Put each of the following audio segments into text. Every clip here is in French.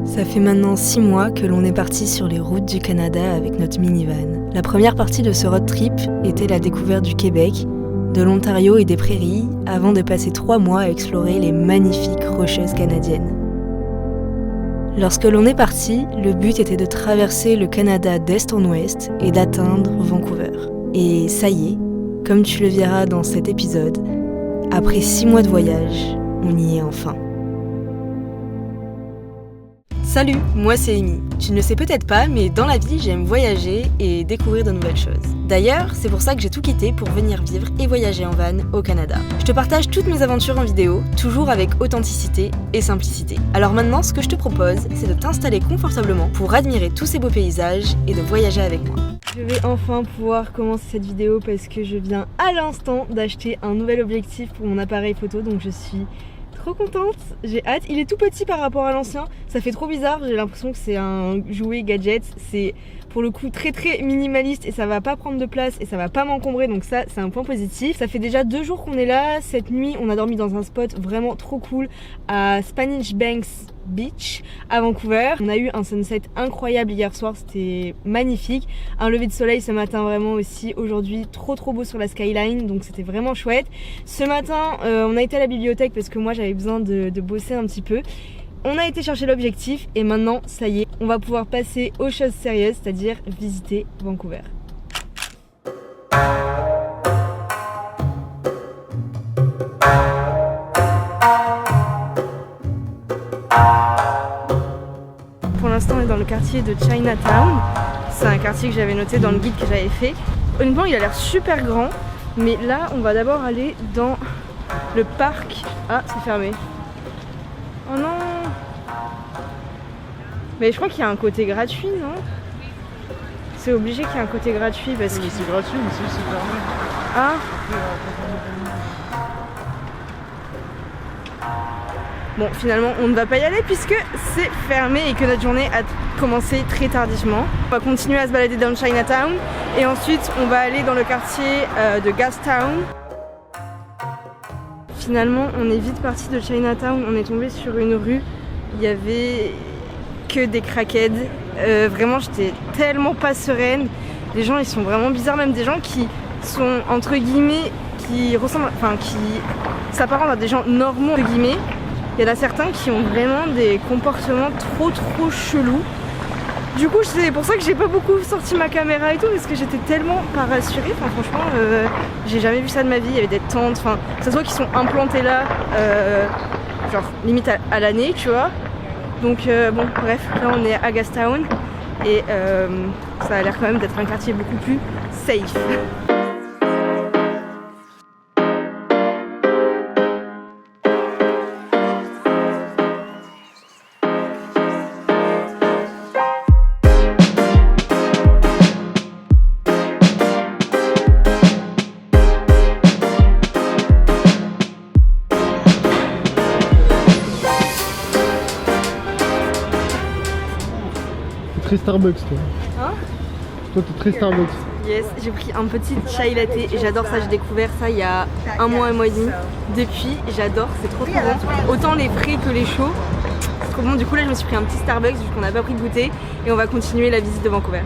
Ça fait maintenant 6 mois que l'on est parti sur les routes du Canada avec notre minivan. La première partie de ce road trip était la découverte du Québec, de l'Ontario et des prairies, avant de passer 3 mois à explorer les magnifiques Rocheuses canadiennes. Lorsque l'on est parti, le but était de traverser le Canada d'est en ouest et d'atteindre Vancouver. Et ça y est, comme tu le verras dans cet épisode, après 6 mois de voyage, on y est enfin. Salut, moi c'est Amy. Tu ne le sais peut-être pas, mais dans la vie, j'aime voyager et découvrir de nouvelles choses. D'ailleurs, c'est pour ça que j'ai tout quitté pour venir vivre et voyager en van au Canada. Je te partage toutes mes aventures en vidéo, toujours avec authenticité et simplicité. Alors maintenant, ce que je te propose, c'est de t'installer confortablement pour admirer tous ces beaux paysages et de voyager avec moi. Je vais enfin pouvoir commencer cette vidéo parce que je viens à l'instant d'acheter un nouvel objectif pour mon appareil photo, donc je suis trop contente, j'ai hâte. Il est tout petit par rapport à l'ancien, ça fait trop bizarre, j'ai l'impression que c'est un jouet gadget. C'est pour le coup très minimaliste et ça va pas prendre de place et ça va pas m'encombrer, donc ça c'est un point positif. Ça fait déjà 2 jours qu'on est là. Cette nuit on a dormi dans un spot vraiment trop cool à Spanish Banks Beach à Vancouver. On a eu un sunset incroyable hier soir, c'était magnifique. Un lever de soleil ce matin vraiment aussi. Aujourd'hui trop beau sur la skyline, donc c'était vraiment chouette. Ce matin on a été à la bibliothèque parce que moi j'avais besoin de bosser un petit peu. On a été chercher l'objectif et maintenant ça y est, on va pouvoir passer aux choses sérieuses, c'est-à-dire visiter Vancouver. Pour l'instant on est dans le quartier de Chinatown. C'est un quartier que j'avais noté dans le guide que j'avais fait. Honnêtement il a l'air super grand, mais là on va d'abord aller dans le parc. Ah, c'est fermé. Oh non! Mais je crois qu'il y a un côté gratuit, non? C'est obligé qu'il y ait un côté gratuit parce que... c'est gratuit, mais c'est fermé. Ah! Bon, finalement, on ne va pas y aller puisque c'est fermé et que notre journée a commencé très tardivement. On va continuer à se balader dans Chinatown et ensuite on va aller dans le quartier de Gastown. Finalement, on est vite parti de Chinatown, on est tombé sur une rue, il y avait que des crackheads. Vraiment, j'étais tellement pas sereine. Les gens, ils sont vraiment bizarres, même des gens qui sont, entre guillemets, qui ressemblent, enfin, qui s'apparentent à des gens normaux, entre guillemets. Il y en a certains qui ont vraiment des comportements trop chelous. Du coup, c'est pour ça que j'ai pas beaucoup sorti ma caméra et tout, parce que j'étais tellement pas rassurée. Enfin, franchement, j'ai jamais vu ça de ma vie. Il y avait des tentes, enfin, que ce soit qui sont implantées là, genre limite à l'année, tu vois. Donc, bon, bref, là on est à Gastown et ça a l'air quand même d'être un quartier beaucoup plus safe. Très Starbucks toi. Hein? Toi t'es très Starbucks. Yes, j'ai pris un petit chai latte et j'adore ça, j'ai découvert ça il y a 1 mois et demi. Depuis, j'adore, c'est trop bon. Autant les frais que les chauds. C'est trop bon, du coup là je me suis pris un petit Starbucks vu qu'on n'a pas pris de goûter et on va continuer la visite de Vancouver.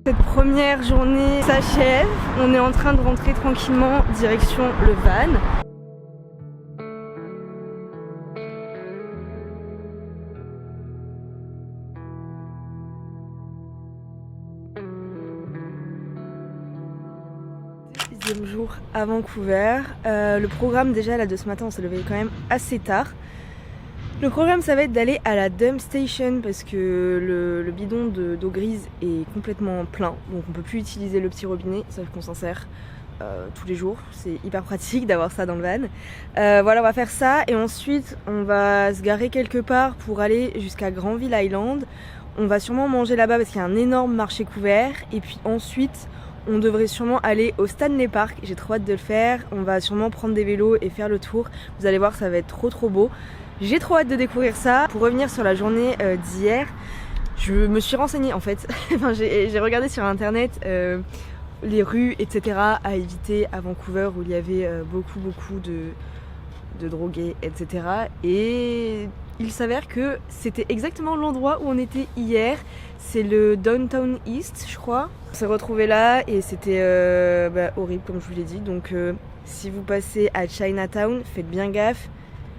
Cette première journée s'achève, on est en train de rentrer tranquillement direction le van. Deuxième jour à Vancouver. Le programme déjà là de ce matin, on s'est levé quand même assez tard. Le programme ça va être d'aller à la dump station parce que le bidon d'eau grise est complètement plein, donc on peut plus utiliser le petit robinet, sauf qu'on s'en sert tous les jours. C'est hyper pratique d'avoir ça dans le van. Voilà, on va faire ça et ensuite on va se garer quelque part pour aller jusqu'à Granville Island. On va sûrement manger là-bas parce qu'il y a un énorme marché couvert et puis ensuite on devrait sûrement aller au Stanley Park, j'ai trop hâte de le faire. On va sûrement prendre des vélos et faire le tour, vous allez voir ça va être trop beau. J'ai trop hâte de découvrir ça. Pour revenir sur la journée d'hier, Je me suis renseignée en fait, enfin, j'ai regardé sur internet les rues etc. à éviter à Vancouver où il y avait beaucoup de drogués etc. Et il s'avère que c'était exactement l'endroit où on était hier, c'est le Downtown East je crois. On s'est retrouvés là et c'était horrible comme je vous l'ai dit, donc si vous passez à Chinatown, faites bien gaffe.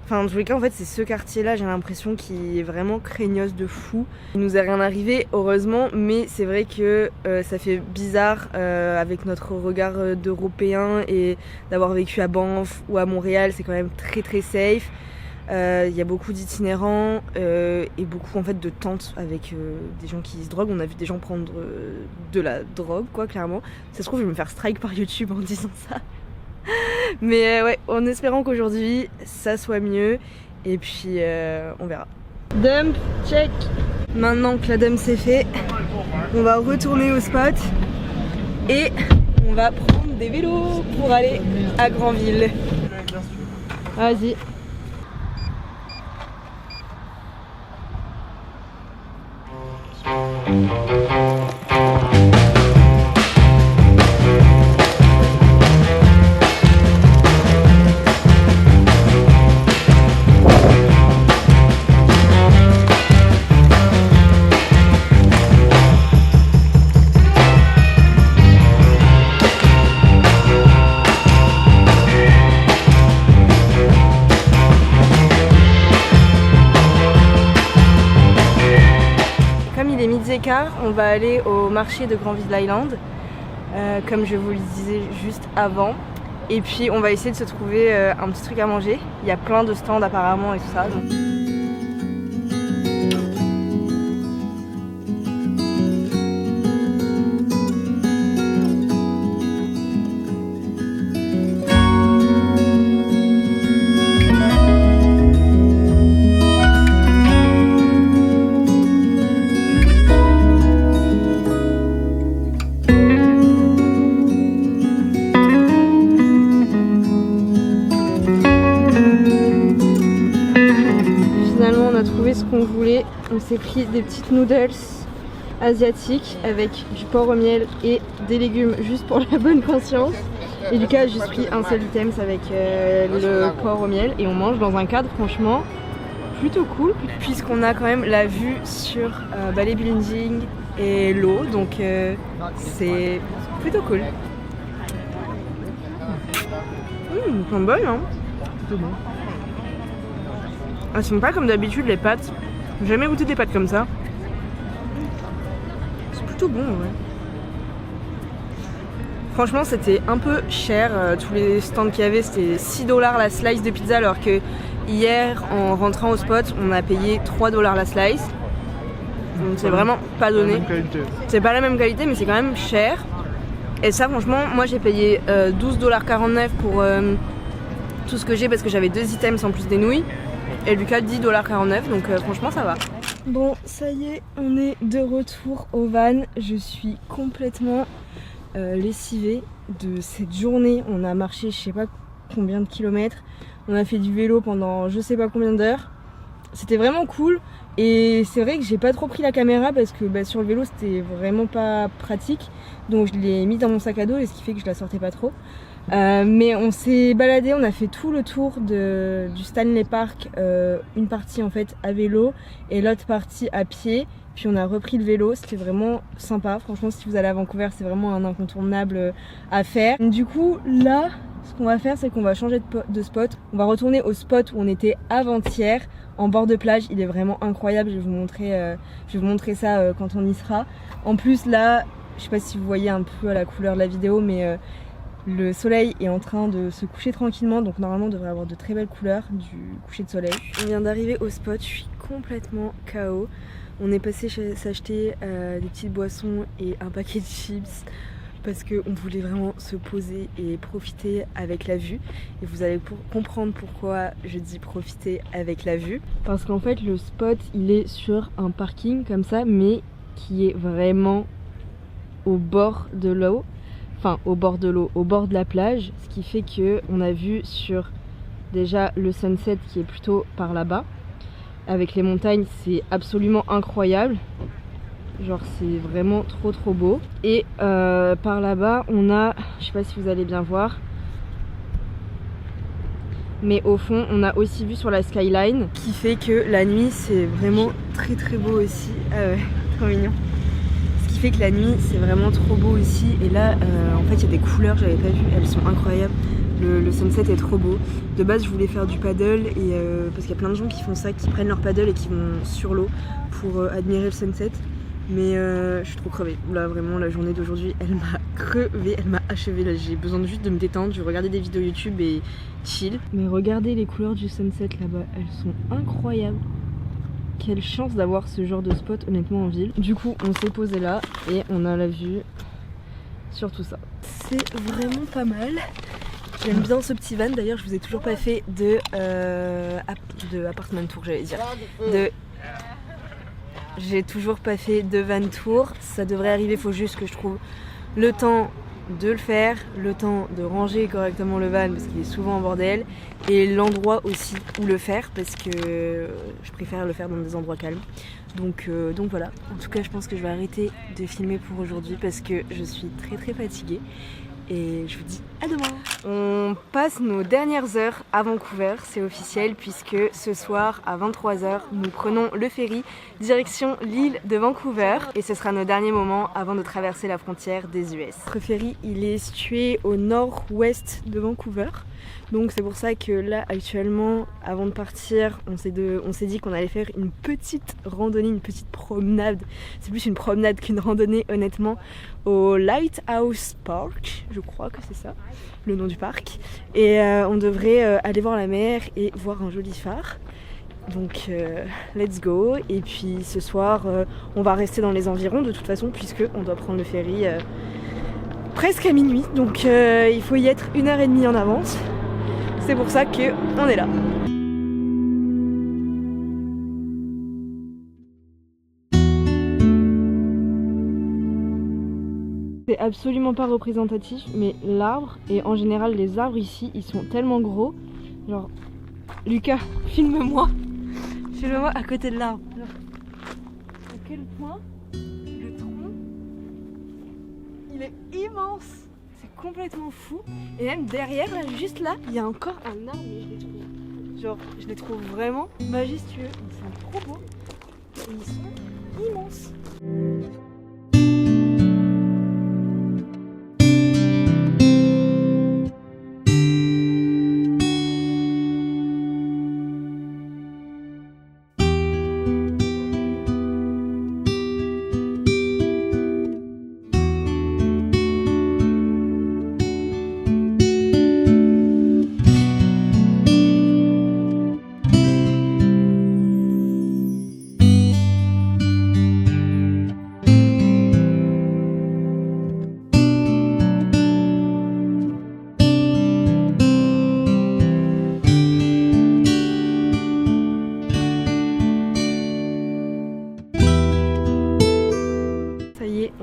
Enfin, en tous les cas, en fait, c'est ce quartier-là, j'ai l'impression, qui est vraiment craignos de fou. Il nous est rien arrivé, heureusement, mais c'est vrai que ça fait bizarre avec notre regard d'Européens et d'avoir vécu à Banff ou à Montréal, c'est quand même très safe. Il y a beaucoup d'itinérants et beaucoup en fait de tentes avec des gens qui se droguent. On a vu des gens prendre de la drogue, quoi, clairement. Ça se trouve, je vais me faire strike par YouTube en disant ça. Mais ouais, en espérant qu'aujourd'hui ça soit mieux et puis on verra. Dump, check. Maintenant que la dump c'est fait, on va retourner au spot et on va prendre des vélos pour aller à Granville. Vas-y. On va aller au marché de Granville Island, comme je vous le disais juste avant. Et puis on va essayer de se trouver un petit truc à manger. Il y a plein de stands apparemment et tout ça. Donc... ce qu'on voulait. On s'est pris des petites noodles asiatiques avec du porc au miel et des légumes juste pour la bonne conscience. Et Lucas a juste pris un seul item avec le porc au miel et on mange dans un cadre franchement plutôt cool puisqu'on a quand même la vue sur les buildings et l'eau, donc c'est plutôt cool. C'est bon, hein. C'est bon. Elles sont pas comme d'habitude les pâtes. J'ai jamais goûté des pâtes comme ça. C'est plutôt bon, ouais. Franchement, c'était un peu cher. Tous les stands qu'il y avait, c'était 6 $ la slice de pizza, alors que hier, en rentrant au spot, on a payé 3 $ la slice. Donc c'est vraiment pas donné. C'est pas la même qualité, mais c'est quand même cher. Et ça, franchement, moi j'ai payé 12,49 $ pour tout ce que j'ai parce que j'avais 2 items en plus des nouilles. Et Lucas 10,49 $, donc franchement ça va. Bon, ça y est, on est de retour au van. Je suis complètement lessivée de cette journée. On a marché je sais pas combien de kilomètres. On a fait du vélo pendant je sais pas combien d'heures. C'était vraiment cool. Et c'est vrai que j'ai pas trop pris la caméra parce que sur le vélo c'était vraiment pas pratique. Donc je l'ai mis dans mon sac à dos et ce qui fait que je la sortais pas trop. Mais on s'est baladé, on a fait tout le tour du Stanley Park, une partie en fait à vélo et l'autre partie à pied. Puis on a repris le vélo, c'était vraiment sympa. Franchement, si vous allez à Vancouver, c'est vraiment un incontournable à faire. Du coup, là, ce qu'on va faire, c'est qu'on va changer de spot. On va retourner au spot où on était avant-hier, en bord de plage. Il est vraiment incroyable, je vais vous montrer ça quand on y sera. En plus, là, je sais pas si vous voyez un peu à la couleur de la vidéo, mais le soleil est en train de se coucher tranquillement, donc normalement on devrait avoir de très belles couleurs du coucher de soleil. On vient d'arriver au spot, je suis complètement KO. On est passé s'acheter des petites boissons et un paquet de chips parce qu'on voulait vraiment se poser et profiter avec la vue. Et vous allez comprendre pourquoi je dis profiter avec la vue. Parce qu'en fait le spot il est sur un parking comme ça, mais qui est vraiment au bord de l'eau. Enfin au bord de l'eau, au bord de la plage, ce qui fait que on a vu sur déjà le sunset qui est plutôt par là-bas avec les montagnes, c'est absolument incroyable. Genre c'est vraiment trop beau. Et par là-bas on a, je sais pas si vous allez bien voir, mais au fond on a aussi vu sur la skyline, qui fait que la nuit c'est vraiment très beau aussi. Ah ouais, trop mignon. Ce qui fait que la nuit c'est vraiment trop beau aussi. Et là en fait il y a des couleurs, j'avais pas vu, elles sont incroyables. Le sunset est trop beau. De base je voulais faire du paddle et parce qu'il y a plein de gens qui font ça, qui prennent leur paddle et qui vont sur l'eau pour admirer le sunset. Mais je suis trop crevée. Là vraiment la journée d'aujourd'hui elle m'a crevée, elle m'a achevée. Là j'ai besoin juste de me détendre, de regarder des vidéos YouTube et chill. Mais regardez les couleurs du sunset là-bas, elles sont incroyables. Quelle chance d'avoir ce genre de spot honnêtement en ville. Du coup on s'est posé là et on a la vue sur tout ça. C'est vraiment pas mal. J'aime bien ce petit van, d'ailleurs je vous ai toujours pas fait de apartment tour, j'allais dire. J'ai toujours pas fait de van tour, ça devrait arriver, faut juste que je trouve le temps de le faire, le temps de ranger correctement le van parce qu'il est souvent en bordel, et l'endroit aussi où le faire parce que je préfère le faire dans des endroits calmes. Donc voilà, en tout cas je pense que je vais arrêter de filmer pour aujourd'hui parce que je suis très fatiguée. Et je vous dis à demain. On passe nos dernières heures à Vancouver, c'est officiel, puisque ce soir à 23h nous prenons le ferry direction l'île de Vancouver et ce sera nos derniers moments avant de traverser la frontière des US. Notre ferry il est situé au nord-ouest de Vancouver, donc c'est pour ça que là actuellement avant de partir on s'est dit qu'on allait faire une petite randonnée, une petite promenade. C'est plus une promenade qu'une randonnée honnêtement, au Lighthouse Park, je crois que c'est ça le nom du parc, et on devrait aller voir la mer et voir un joli phare. Donc let's go. Et puis ce soir on va rester dans les environs de toute façon puisque on doit prendre le ferry presque à minuit, donc il faut y être 1h30 en avance. C'est pour ça qu'on est là. C'est absolument pas représentatif, mais l'arbre, et en général les arbres ici, ils sont tellement gros. Genre, Lucas, filme-moi à côté de l'arbre. À quel point le tronc, il est immense. C'est complètement fou. Et même derrière, là, juste là, il y a encore un arbre, mais je les trouve vraiment majestueux. Ils sont trop beaux. Et ils sont immenses.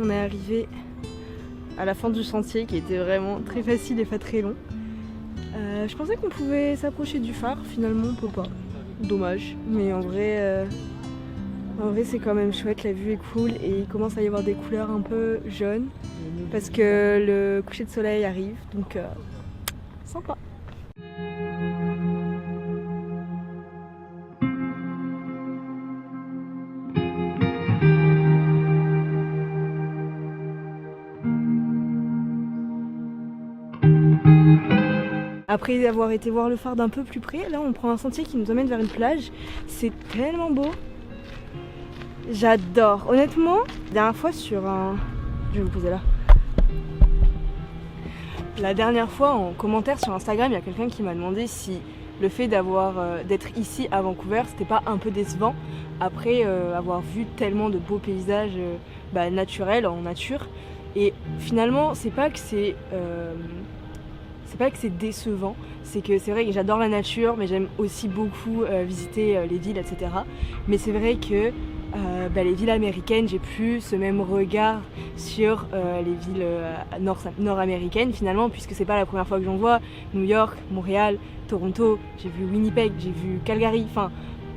On est arrivé à la fin du sentier qui était vraiment très facile et pas très long. Je pensais qu'on pouvait s'approcher du phare, finalement on peut pas. Dommage, mais en vrai c'est quand même chouette, la vue est cool et il commence à y avoir des couleurs un peu jaunes parce que le coucher de soleil arrive, donc sympa. Après avoir été voir le phare d'un peu plus près, là on prend un sentier qui nous emmène vers une plage. C'est tellement beau. J'adore. Honnêtement, la dernière fois sur un... Je vais vous poser là. La dernière fois en commentaire sur Instagram, il y a quelqu'un qui m'a demandé si le fait d'être ici à Vancouver, c'était pas un peu décevant après avoir vu tellement de beaux paysages naturels en nature. Et finalement, c'est pas que c'est décevant, c'est que c'est vrai que j'adore la nature, mais j'aime aussi beaucoup visiter les villes, etc. Mais c'est vrai que les villes américaines, j'ai plus ce même regard sur les villes nord-américaines finalement, puisque c'est pas la première fois que j'en vois. New York, Montréal, Toronto, j'ai vu Winnipeg, j'ai vu Calgary, enfin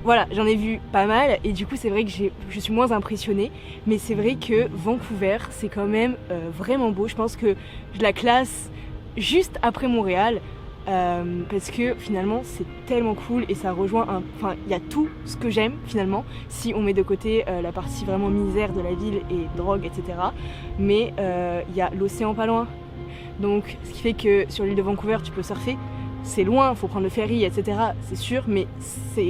voilà, j'en ai vu pas mal et du coup c'est vrai que je suis moins impressionnée, mais c'est vrai que Vancouver c'est quand même vraiment beau. Je pense que je la classe juste après Montréal parce que finalement c'est tellement cool et ça rejoint enfin il y a tout ce que j'aime finalement si on met de côté la partie vraiment misère de la ville et drogue etc. Mais il y a l'océan pas loin, donc ce qui fait que sur l'île de Vancouver tu peux surfer. C'est loin, faut prendre le ferry, etc. C'est sûr, mais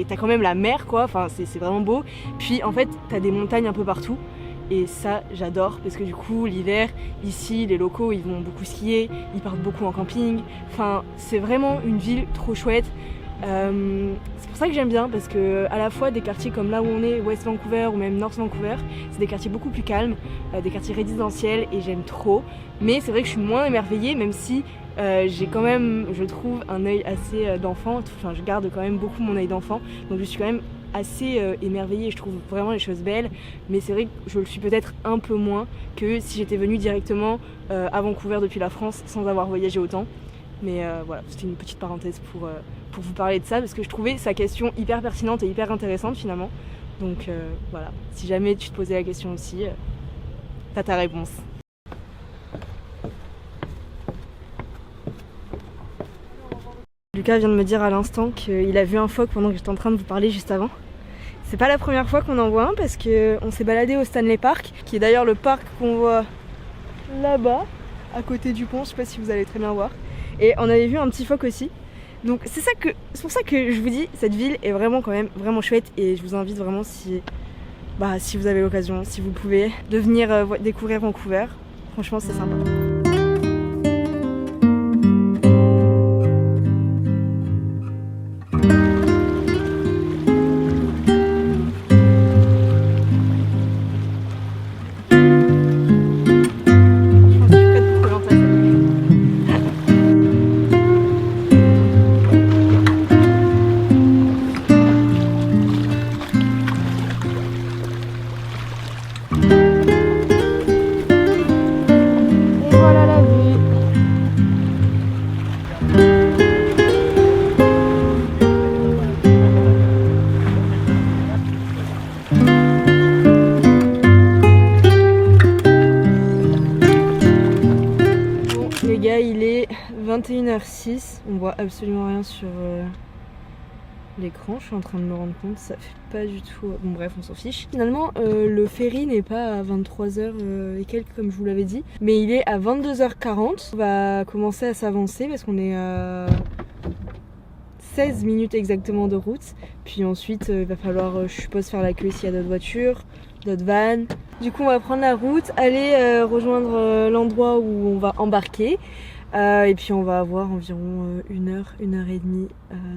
t'as quand même la mer, quoi. Enfin, c'est vraiment beau. Puis en fait, t'as des montagnes un peu partout. Et ça, j'adore parce que du coup, l'hiver, ici, les locaux, ils vont beaucoup skier, ils partent beaucoup en camping. Enfin, c'est vraiment une ville trop chouette. C'est pour ça que j'aime bien parce que à la fois des quartiers comme là où on est, West Vancouver ou même North Vancouver, c'est des quartiers beaucoup plus calmes, des quartiers résidentiels et j'aime trop. Mais c'est vrai que je suis moins émerveillée, même si j'ai quand même, je trouve, un œil assez d'enfant. Enfin, je garde quand même beaucoup mon œil d'enfant, donc je suis quand même assez émerveillée. Je trouve vraiment les choses belles, mais c'est vrai que je le suis peut-être un peu moins que si j'étais venue directement à Vancouver depuis la France sans avoir voyagé autant. Mais voilà, c'était une petite parenthèse pour vous parler de ça parce que je trouvais sa question hyper pertinente et hyper intéressante finalement. Donc voilà, si jamais tu te posais la question aussi, t'as ta réponse. Lucas vient de me dire à l'instant qu'il a vu un phoque pendant que j'étais en train de vous parler juste avant. C'est pas la première fois qu'on en voit un parce qu'on s'est baladé au Stanley Park, qui est d'ailleurs le parc qu'on voit là-bas, à côté du pont, je sais pas si vous allez très bien voir. Et on avait vu un petit phoque aussi. Donc c'est pour ça que je vous dis, cette ville est vraiment quand même vraiment chouette et je vous invite vraiment si vous avez l'occasion, si vous pouvez, de venir découvrir Vancouver. Franchement c'est sympa. Il est 21h06, on voit absolument rien sur l'écran, je suis en train de me rendre compte, ça fait pas du tout... Bon bref, on s'en fiche. Finalement, le ferry n'est pas à 23h et quelques comme je vous l'avais dit, mais il est à 22h40. On va commencer à s'avancer parce qu'on est à 16 minutes exactement de route. Puis ensuite, il va falloir, je suppose, faire la queue s'il y a d'autres voitures, d'autres vannes. Du coup, on va prendre la route, aller rejoindre l'endroit où on va embarquer. Et puis on va avoir environ 1 heure, 1h30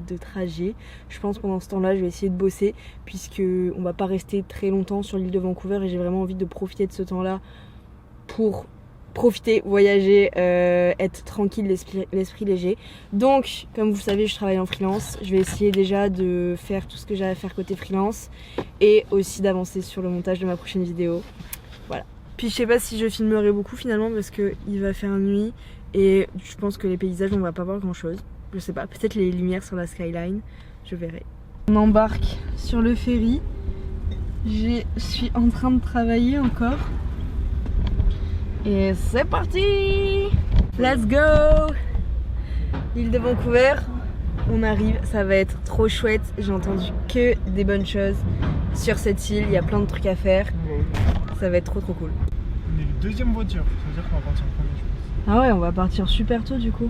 de trajet. Je pense pendant ce temps-là, je vais essayer de bosser puisque on va pas rester très longtemps sur l'île de Vancouver et j'ai vraiment envie de profiter de ce temps-là pour profiter, voyager, être tranquille, l'esprit léger. Donc, comme vous savez, je travaille en freelance. Je vais essayer déjà de faire tout ce que j'ai à faire côté freelance et aussi d'avancer sur le montage de ma prochaine vidéo. Voilà. Puis je sais pas si je filmerai beaucoup finalement parce qu'il va faire nuit. Et je pense que les paysages, on va pas voir grand chose. Je sais pas, peut-être les lumières sur la skyline, je verrai. On embarque sur le ferry. Je suis en train de travailler encore. Et c'est parti! Let's go! L'île de Vancouver, on arrive, ça va être trop chouette. J'ai entendu que des bonnes choses sur cette île, il y a plein de trucs à faire. Ça va être trop cool. On est le deuxième voiture, ça veut dire qu'on va partir en premier. Ah ouais, on va partir super tôt du coup.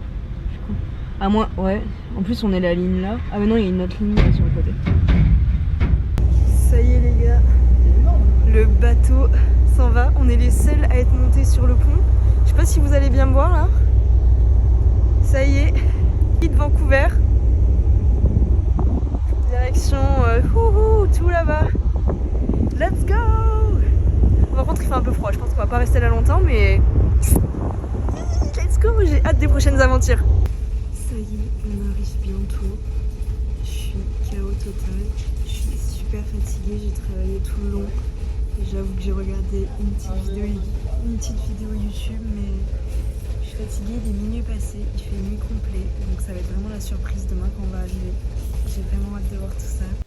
À moins, ouais. En plus, on est la ligne là. Ah mais non, il y a une autre ligne là sur le côté. Ça y est les gars, le bateau s'en va. On est les seuls à être montés sur le pont. Je sais pas si vous allez bien me voir là. Ça y est, île de Vancouver. Direction tout là-bas. Let's go! Par contre, il fait un peu froid. Je pense qu'on va pas rester là longtemps, mais let's go! J'ai hâte des prochaines aventures. Ça y est, on arrive bientôt. Je suis KO total. Je suis super fatiguée. J'ai travaillé tout le long. J'avoue que j'ai regardé une petite vidéo YouTube, mais je suis fatiguée. Il est minuit passé. Il fait nuit complet, donc ça va être vraiment la surprise demain quand on va arriver. J'ai vraiment hâte de voir tout ça.